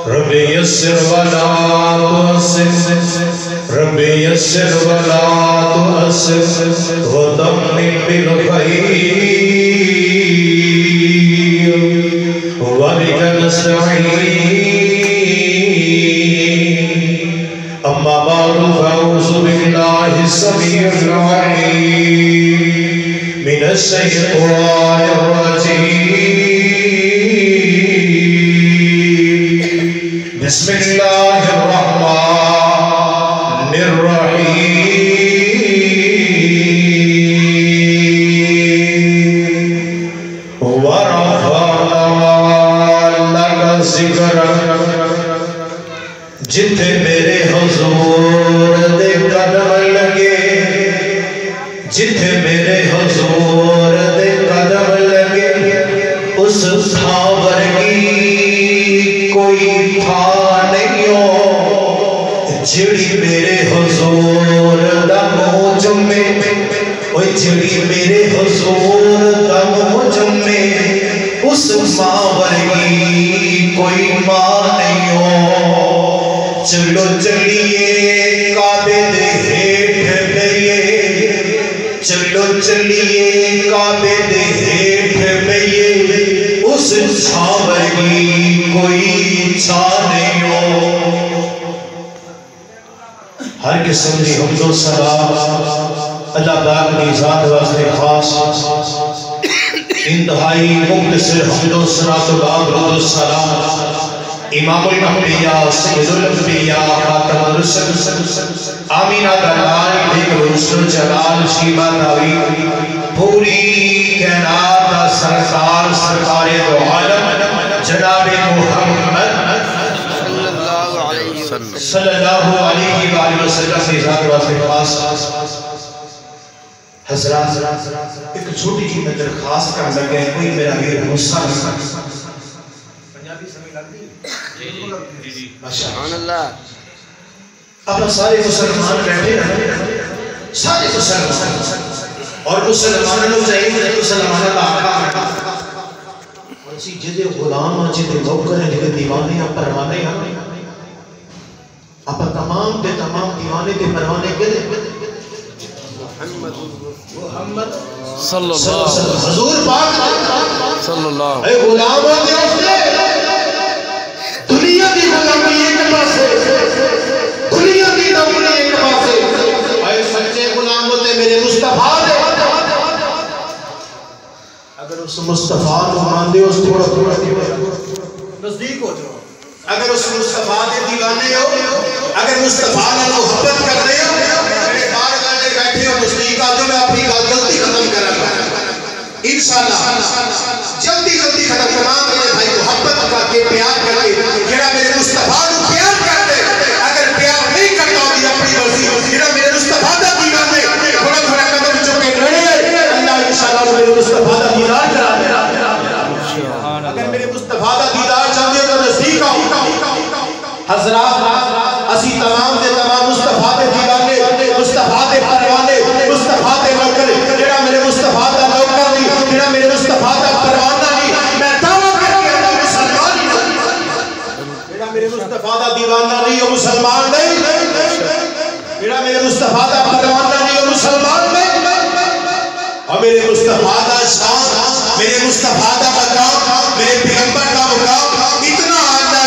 رب یسر ولا تعسر رب یسر ولا تعسر وتمم بالخير وبك نستعين أما بعد فأعوذ بالله السميع العليم من الشيطان الرجيم بسم الله الرحمن الرحيم ورفعنا لك ذكرك جتھے میرے حضور دے قدم لگے جتھے میرے حضور دے قدم لگے اس تھا ورگی کوئی تھا نہیں ہو جڑی میرے حضور دا منہ چومے جڑی میرے حضور دا منہ چومے اس ماں ورگی کوئی ماں نہیں ہو چلو چلیے کعبے دے ہیٹھ بئیے چلو چلیے کعبے دے ہیٹھ بئیے اس چھاں ورگی کوئی چھاں نہیں ہو ہر قسم دی حمد و سلام اللہ پاک کی ذات واسطے خاص انتہائی مختصر حمد و صلاۃ و درود و سلام امام الانبیاء سید الانبیاء خاتم الرسل آمینہ دلال دیکھ رسل جلال شیبہ ناوی پوری کائنات سرکار سرکار دو عالم جناب محمد صلی اللہ علیہ وآلہ وسلم سے ذات واسطے خاص حضرات ایک چھوٹی جی میں درخواست کر لگے کوئی میرا غیر غصہ سبحان اللہ اب سارے مسلمان بیٹھے ہیں سارے مسلمان اور مسلمانوں لوگ چاہیے کہ مسلمانوں کا آقا اور اسی جدے غلام ہیں جدے نوکر ہیں جدے دیوانے ہیں پروانے ہیں آپ تمام دے تمام دیوانے دے پروانے کے لئے محمد صلی اللہ علیہ وسلم حضور پاک صلی اللہ اے غلام ہیں دے اس نے دنیا دی غلامی ایک پاسے دنیا دی نوکری ایک پاسے اے سچے غلام ہوتے میرے مصطفیٰ دے اگر اس مصطفیٰ کو مان دے اس تھوڑا نزدیک ہو جاؤ اگر اس مصطفیٰ دے دیوانے ہو اگر مصطفیٰ نے محبت کر دے ہو میرے بار گانے بیٹھے ہو نزدیک آجو میں اپنی غلطی ختم کرا انشاءاللہ جلدی جلدی ختم تمام میرے بھائی محبت کر کے پیار کر کے جڑا میرے مصطفیٰ کو پیار کر دے اگر پیار نہیں کرتا ہوگی اپنی مرضی جڑا میرے مصطفیٰ دا دیوانے تھوڑا تھوڑا قدم چکے رہے اللہ انشاءاللہ میرے مصطفیٰ دا دیدار کرا دے اگر میرے مصطفیٰ دا دیدار چاہتے تو نزدیک آؤ حضرات اسی تمام دے تمام مصطفیٰ دے دیوانے مصطفیٰ دے پروانے مصطفیٰ دے نوکر جڑا میرے مصطفیٰ دا نوکر نہیں جڑا میرے مصطفیٰ دا پروانہ نہیں میں دعویٰ کر کے اللہ مسلمان نہیں جڑا میرے مصطفیٰ دا دیوانہ نہیں وہ مسلمان نہیں جڑا میرے مصطفیٰ دا پروانہ نہیں وہ مسلمان نہیں اور میرے مصطفیٰ دا شان میرے مصطفیٰ دا مقام میرے پیغمبر کا مقام اتنا آلہ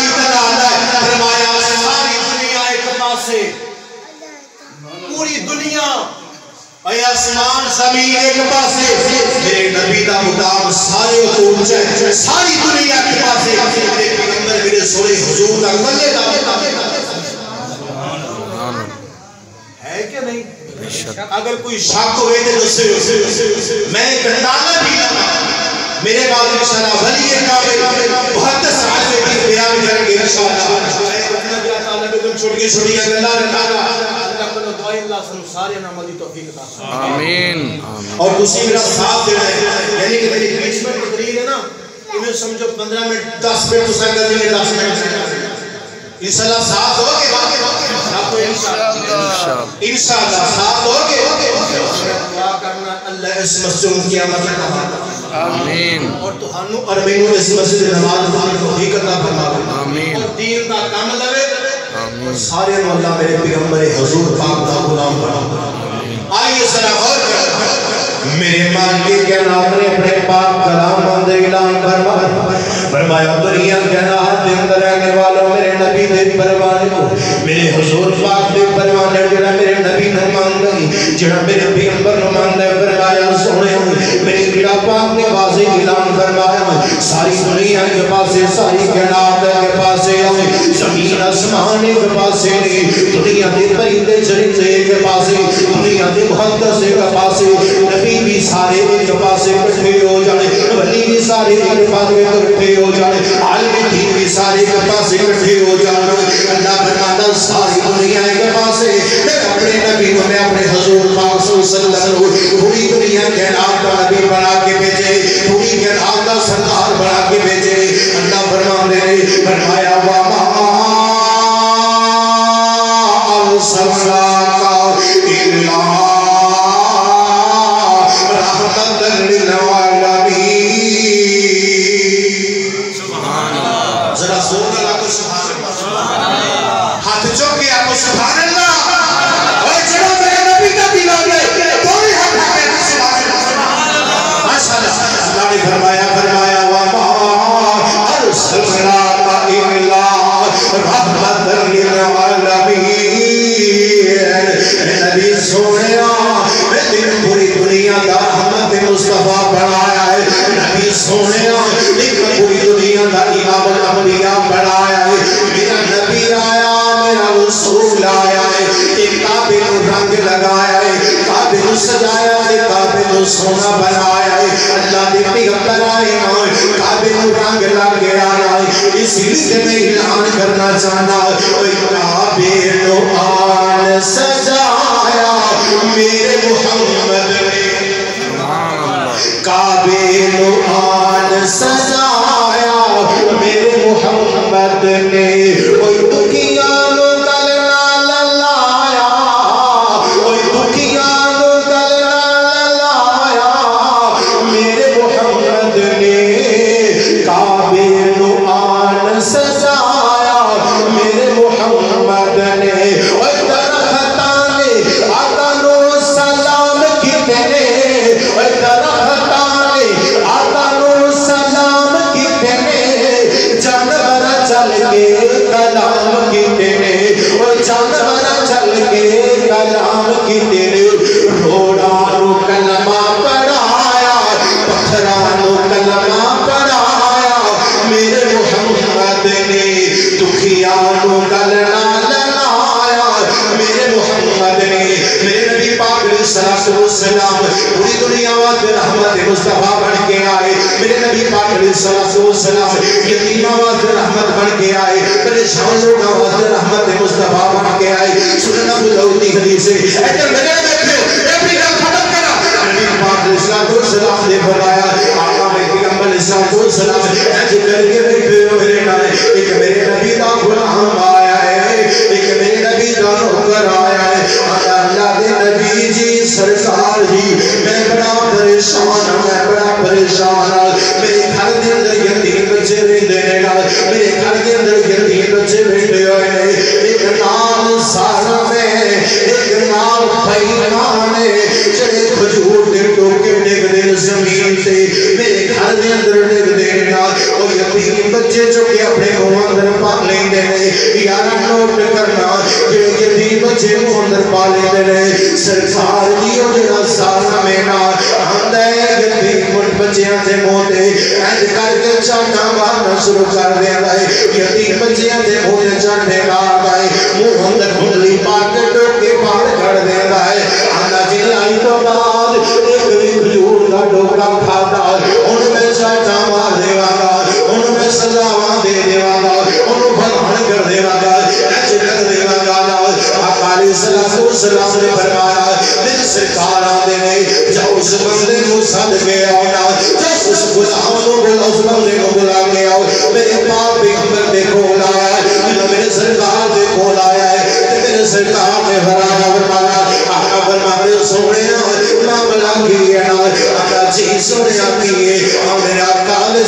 فرمایا ساری دنیا ایک پاسے پوری دنیا اے آسمان زمین ایک پاسے میرے نبی دا مقام سارے اونچا ہے ساری دنیا ایک پاسے میرے پیغمبر میرے سونے حضور دا ملے دا ہے کہ نہیں اگر کوئی شک ہوئے تو دوسرے میں گھنٹانا بھی میرے بعد انشاءاللہ ولی کامل بہت سال میں بھی بیان کریں گے انشاءاللہ چھوٹی چھوٹی اللہ رکھانا آمین اور دوسری میرا ساتھ دینا ہے یعنی کہ میری 20 منٹ تقریر ہے نا انہیں سمجھو 15 منٹ 10 منٹ تو سائیں گے 10 منٹ انشاءاللہ ساتھ ہوگے انشاءاللہ ساتھ ہوگے اللہ اس مسجد کی آمد آمین اور تہانوں اور مینوں اس مسجد نماز پڑھنے کو توفیق عطا فرماوے آمین اور دین دا کام لوے آمین اور سارے نو اللہ میرے پیغمبر حضور پاک دا غلام بنا آئیے ذرا غور کرو میرے مالک جناب نے اپنے پاک کلام اندر اعلان فرمایا دنیا جناب دے اندر رہنے والوں میرے نبی دے پروانے کو میرے حضور پاک دے پروانے جڑا میرے نبی نو ماندا ہے جڑا میرے پیغمبر نو ماندا ہے فرمایا سونے میرے جڑا پاک نے واضح اعلان فرمایا ساری دنیا کے پاسے ساری کائنات کے پاسے زمین آسمان کے پاسے دنیا دے پرندے چرندے کے پاسے دنیا دے مقدس کے پاسے نبی بھی سارے ایک پاسے اکٹھے ہو جانے ولی بھی سارے ایک پاسے اکٹھے ہو جانے عالم دین بھی سارے ایک پاسے اکٹھے ہو جانے اللہ فرماتا ساری دنیا ایک پاسے میں اپنے نبی کو میں اپنے حضور پاک صلی اللہ علیہ وسلم پوری دنیا کے نام کا نبی بنا کے بھیجے پوری کے نام کا سردار بنا کے بھیجے اللہ فرمایا وَمَا أَرْسَلْنَاكَ إِلَّا رحمت للعالمین سبحان اللہ ذرا زور لگا کو سبحان اللہ ہاتھ چوکے آپ کو سبحان اللہ اور جڑا میرے نبی کا دیوانے کوئی ہاتھ آگے سبحان اللہ ماشاءاللہ اللہ نے فرمایا وَمَا أَرْسَلْنَاكَ إِلَّا رحمت للعالمین نبی سوڑیا میں تین پوری دنیا دا رحمت مصطفیٰ بڑھایا ہے نبی سوڑیا ایک پوری دنیا دا امام الانبیاء بڑھایا ہے میرا نبی آیا میرا رسول آیا ہے ایک کعبے کو رنگ لگایا ہے کعبے کو سجایا ہے کعبے کو سونا بنایا ہے اللہ نے پیغمبر آئے کعبے کو رنگ لگ گیا ہے اسی لیے میں اعلان کرنا چاہنا کعبے کو آن سجایا میرے محمد نے کعبے کو آن سجایا میرے محمد نے کوئی دکھیانو گل نہ لایا کوئی دکھیانو گل نہ لایا میرے محمد نے کعبے کو آن سجایا میرے محمد نے کلام کی تیرے اور جانورہ چل کے کلام کی تیرے روڑانو کلمہ پڑھایا پتھرانو کلمہ پڑھایا میرے محمد نے دکھیانو گلنا لنایا میرے محمد نے میرے نبی پاک علیہ السلام پوری دنیا وقت رحمت مصطفیٰ بن کے آئے میرے نبی پاک علیہ السلام یتیمہ وقت رحمت بن کے آئے پریشان لوگا وقت رحمت مصطفیٰ بن کے آئے سننا بلوتی حدیث ہے ایجل مجھے بیٹھے اپنی گل ختم کرا نبی پاک علیہ السلام نے فرمایا آقا میں پیغمبر علیہ السلام ایجل کر کے بیٹھے میرے نائے ایک میرے نبی دا غلام آیا ہے ایک میرے نبی دا نوکر آیا ہے اللہ دے نبی جی سرکار جی میں بڑا پریشان میرے گھر دے اندر یتیم بچے رہندے نے میرے گھر دے اندر یتیم بچے بیٹھے ہوئے نے ایک نام سارا میں ایک نام پیمان جڑے کھجور دے ٹوکے ڈگ دے زمین تے میرے گھر دے اندر ڈگ دے اور یتیم بچے جو کہ اپنے کو اندر پا لیندے نے یارا نوٹ کرنا جو یتیم بچے کو اندر پا لیندے نے سرکار جی اور جڑا سارا مینا آندہ ہے یتیم بچیاں سے موتے اینڈ کر کے چاہنا مارنا شروع کر دیا ہے یتیم بچیاں سے موتے چاہنے مار گئے منہ اندر بھنلی پاک ڈوکے پار کر دیا ہے آندہ جی آئی تو بعد ایک بھی کھجور کا ڈوکا کھاتا ان میں چاہتا مار دیوا گا ان میں سزاواں دے دیوا گا ان بھلان کر دیوا گا ایچ کر دیوا گا آقا علیہ السلام نے فرمایا میرے سرکار آدھے نے جا اس بندے کو ساتھ گئے آنا جا اس غلام کو بلا اس بندے کو بلا گئے آؤ میرے پاپ پیغمبر دے کھول آیا ہے میرے سرکار دے کھول آیا ہے میرے سرکار نے فرمایا آقا فرمایا سونے معاملہ کیا آقا جی سونے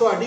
ਤੁਹਾਡੀ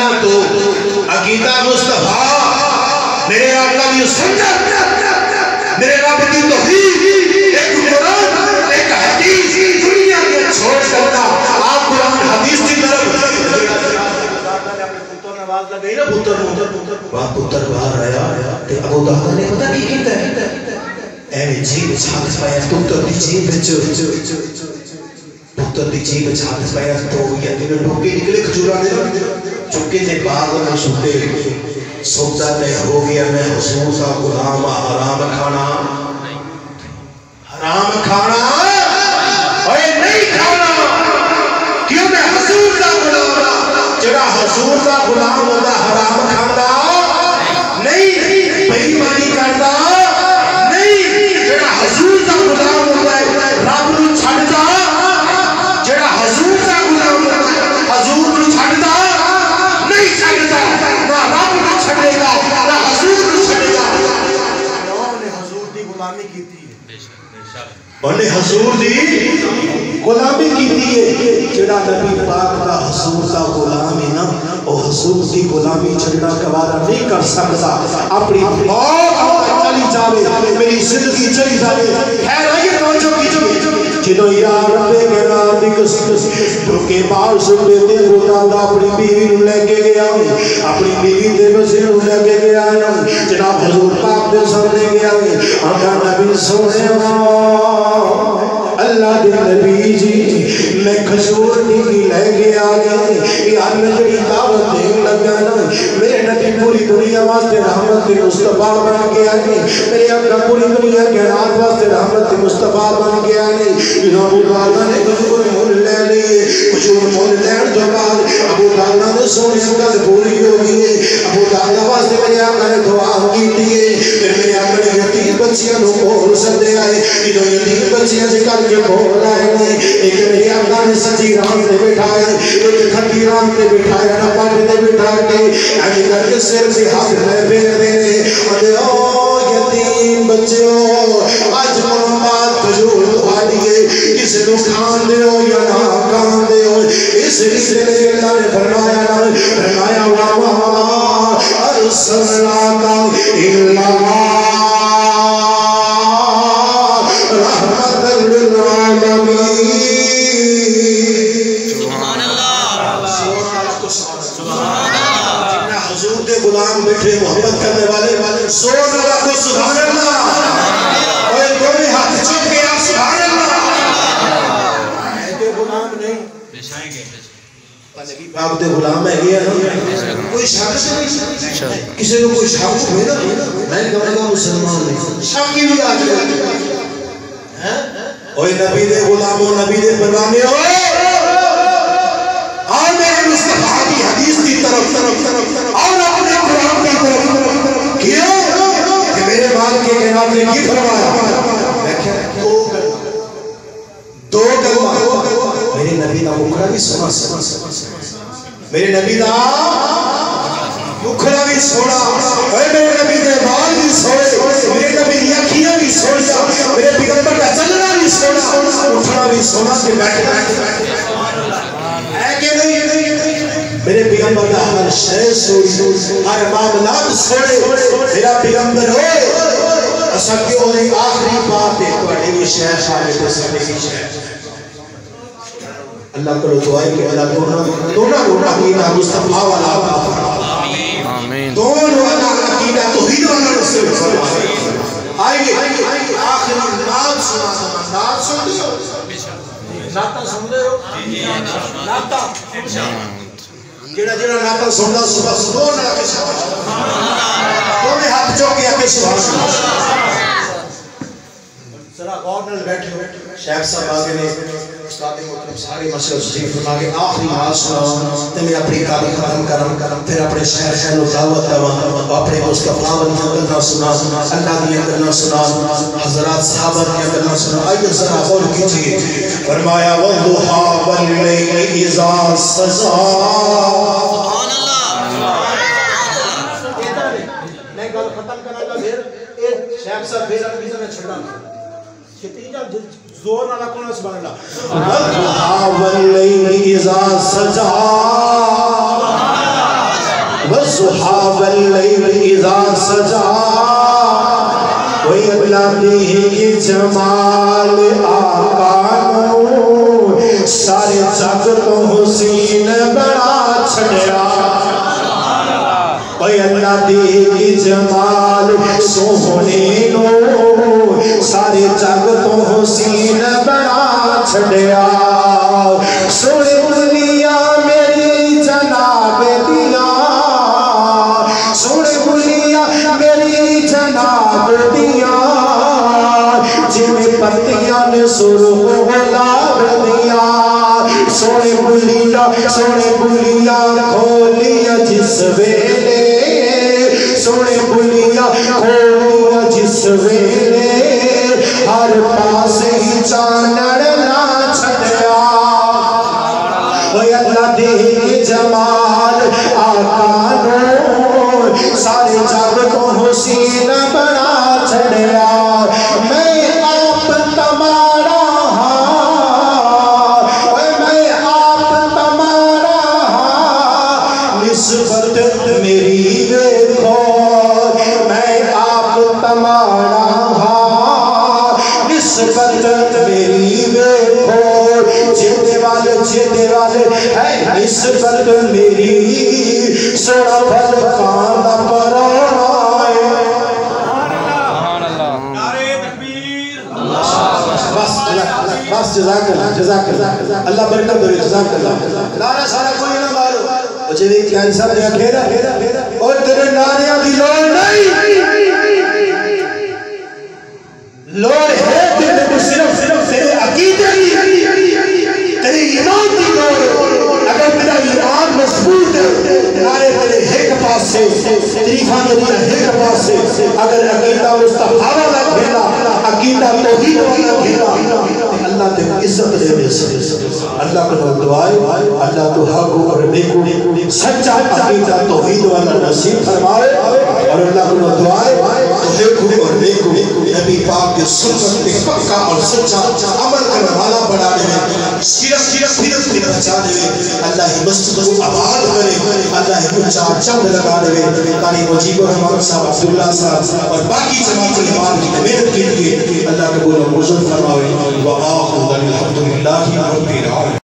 اللہ تو عقیدہ مصطفیٰ میرے آقا کی سنت میرے رب کی توحید ایک قرآن ایک حدیث دنیا میں چھوڑ کرتا آپ قرآن حدیث کی طرف وہاں پتر باہر آیا ابو دادا نے پتہ کی کیتا ہے اے جیب چھاک پایا پتر دی جیب پتر دی جیب چھاک پایا تو یہ دن ڈوکے نکلے کھجورانے چکے تھے باغ میں سوتے سوتا میں ہو گیا میں حضور کا غلام حرام کھانا اے نہیں کھانا کیوں میں حضور کا غلام جڑا حضور کا غلام ہوتا حرام کھانا نہیں بےایمانی کرتا نہیں جڑا حضور کا غلام ہوتا ہے رب نو چھڈدا جڑا حضور کا غلام ہوتا ہے حضور نو چھڈدا نہیں چھڈدا نہ رب نو چھڈے گا نہ حضور نو چھڈے گا انہوں نے حضور دی غلامی کیتی ہے انہیں حضور دی غلامی کیتی ہے جڑا نبی پاک دا حضور دا غلام ہے نا وہ حضور دی غلامی چھڑنا گوارا نہیں کر سکتا اپنی موت چلی جاوے میری زندگی چلی جاوے خیر آئیے توجہ کیجئے جنہوں یا رب کے نام دی قسم دھوکے باز سنتے دے خدا اپنی بیوی نو لے کے گیا اپنی بیوی دے مسیح نو لے کے گیا جناب حضور پاک دے سامنے گیا آقا نبی سونے اللہ دے نبی جی میں کھجور نہیں لے کے آگئے یار میں جڑی دعوت دیں لگا نا میرے نبی پوری دنیا واسطے رحمت مصطفیٰ بن کے آگئے میرے آقا پوری دنیا کے رات واسطے رحمت مصطفیٰ بن کے آگئے ابو دادا نے کھجور مول لے لیے کھجور مول لین جو بعد ابو دادا نے سونے سکت پوری ہوگی ابو دادا واسطے میرے آقا نے دعا کی دیئے پھر میرے آقا نے یتیم بچیاں نو بول سکتے آئے انہوں یتیم بچیاں سے کر کے بول آئے ایک میرے آقا نے سچی رام سے بٹھائے ایک کھٹی رام سے بٹھائے نہ پاٹ سے بٹھا کے آگے کر کے سر سے ہاتھ میں پھیر دینے اور او یتیم بچوں آج محمد کھجور دعا دیئے کس نو کھان دے ہو یا نہ کھان دے ہو اس لیے اللہ نے فرمایا وَمَا أَرْسَلْنَاكَ إِلَّا رَحْمَةً لِلْعَالَمِينَ سبحان اللہ حضور دے غلام بیٹھے محبت کرنے والے زور اللہ کو سبحان اللہ اور دونوں ہاتھ چوک کے آپ سبحان اللہ دے غلام نہیں نبی پاک دے غلام ہے گیا کوئی شک نہیں کسی کو کوئی شک ہوئی نا میں کہوں گا مسلمان نہیں شک کی بھی آج گیا اوہ نبی دے غلاموں نبی دے پروانے ہو آؤ میرے مصطفیٰ کی حدیث کی طرف آؤ اپنے قرآن کی طرف کیوں کہ میرے مال کے جناب نے کی فرمایا دو گلوہ میرے نبی دا مکرہ بھی سنا میرے نبی دا مکرہ بھی سوڑا میرے نبی دے بال بھی سوڑے میرے نبی دی اکھیاں بھی سوڑا میرے پیغمبر کا چلنا بھی سوڑا اٹھنا بھی سوڑا کہ بیٹھنا ہے کہ نہیں میرے پیغمبر کا ہر شے سوڑی ہر معاملات سوڑے میرا پیغمبر ہوئے ایسا کیوں نہیں آخری بات ہے توڑی بھی شہر شاہد کو سکنے کی شہر اللہ کرو دعائی کہ اللہ دونوں عقیدہ مصطفیٰ والا آمین دونوں عقیدہ توحید والا رسول آئیے آخری نات سنا نات سن دیو ناتا سن دیو ناتا جڑا ناتا سننا صبح دونوں آکے سبحان دونوں ہاتھ چوکے آکے سبحان ذرا غور نال بیٹھے ہو شیخ صاحب آگے نے استاد محترم سارے مشرف تشریف فرما کے آخری نعت سناؤ تے میں اپنی تاریخ ختم کرم پھر اپنے شہر نو دعوت دواں اپنے مصطفیٰ ونیاں گلاں سنا اللہ دیاں گلاں سنا حضرات صحابہ دیاں گلاں سنا آئیے ذرا غور کیجئے فرمایا والضحی واللیل اذا سجا سبحان اللہ میں گل ختم کرنا گا پھر شیخ صاحب پھر ابھی سے میں چھڑا زور نہ لکھنا سبحان اللہ والضحی واللیل اذا سجا والضحى واللیل اذا سجا کوئی اللہ دی جمال آقا نو سارے جگ تو حسین بنا چھڑیا کوئی اللہ دی جمال سوہنے نو سارے جگ تو حسین بنا چھڑیا سونے بلیا میری جناب دیا سونے بلیا میری جناب دیا جنہیں پتیاں نے سرخ گلاب دیا سونے بلیا کھولیا جس ویلے سونے بلیا کھولیا جس ویلے ہر پاس ہی چانڑ نہ چھڑیا وہ اللہ دی جمال آقا نو سارے جگ کو حسین بنا چھڑیا میں آپ تمہارا میں آپ تمہارا نسبت میری دیکھو میں آپ تمہارا نسبت میری دیکھو جیتے والے ہے نسبت میری سوڑا پھل کاندہ پر آئے نعرہ تکبیر بس جزاک اللہ اللہ برکت دے جزاک اللہ نعرہ سارا کوئی نہ مارو مجھے بھی کیا انسان دیا کھیرا اور تیرے نعریاں دی لوڑ نہیں لوڑ ہے تیرے کو صرف تیرے عقیدے کی تیرے ایمان کی لوڑ اگر تیرا ایمان مضبوط ہے نعرے تیرے ایک پاس سے طریقہ تیرا ایک پاس سے اگر عقیدہ مصطفیٰ والا کھیلا عقیدہ توحید والا کھیلا اللہ تے عزت دے دے اللہ کو دعائے اللہ تو حق اور نیکو سچا عقیدہ توحید والا نصیب فرمائے اور اللہ کو دعائے تو نیکو نبی پاک کے سنت پہ پکا اور سچا عمل کرنے والا بنا دے صرف بچا دے اللہ ہی مسجد کو آباد کرے اللہ ہی کو چار چند لگا دے قاری مجیب الرحمان صاحب عبداللہ صاحب اور باقی جماعت الامام کی محنت کے لیے اللہ قبول و منظور فرمائے وآخر الحمدللہ رب العالمین